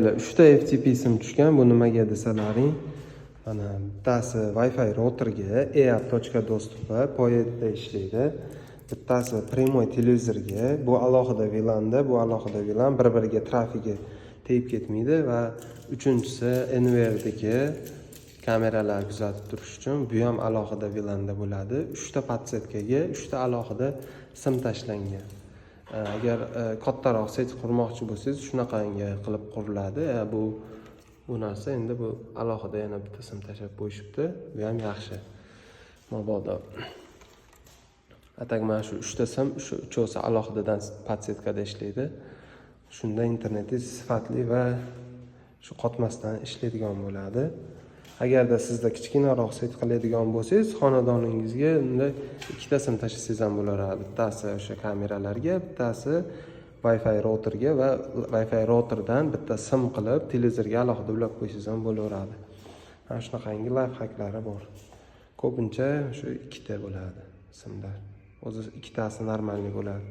3 ta FTP sim tushgan. Bu nimaga desalaring, mana bittasi Wi-Fi routerga EAP dostupi poyeda ishlaydi. Bittasi prямой televizorga, bu alohida VLANda, bu alohida VLAN bir-biriga trafigi tegib ketmaydi va uchinchisi NVRdagi kameralar kuzatib turish uchun bu ham alohida VLANda bo'ladi. 3 ta podsetkaga 3 ta alohida sim tashlangan. Agar kattaroq set qurmoqchi bo'lsangiz, shunaqangi qilib quriladi. Bu narsa endi bu alohida yana bitta sim tashlab qo'yishibdi. Bu ham yaxshi. Mabodo atak mana shu 3 ta sim, shu uchovsi alohidadan podsetkada ishlaydi. Shunda internetingiz sifatli va shu qotmasdan ishlaydigan bo'ladi. Agarda sizda kichkinaroq set qiladigan bo'lsangiz, xonadoningizga unda 2 ta sim tashlasangiz ham bo'laveradi. Bittasi o'sha kameralarga, bittasi Wi-Fi routerga va Wi-Fi routerdan bitta sim qilib televizorga alohida ulab qo'ysangiz ham bo'laveradi. Mana shunaqangi layfhaklari bor. Ko'pincha shu 2 ta bo'ladi simlar. O'zi ikkitasi normalniy bo'ladi.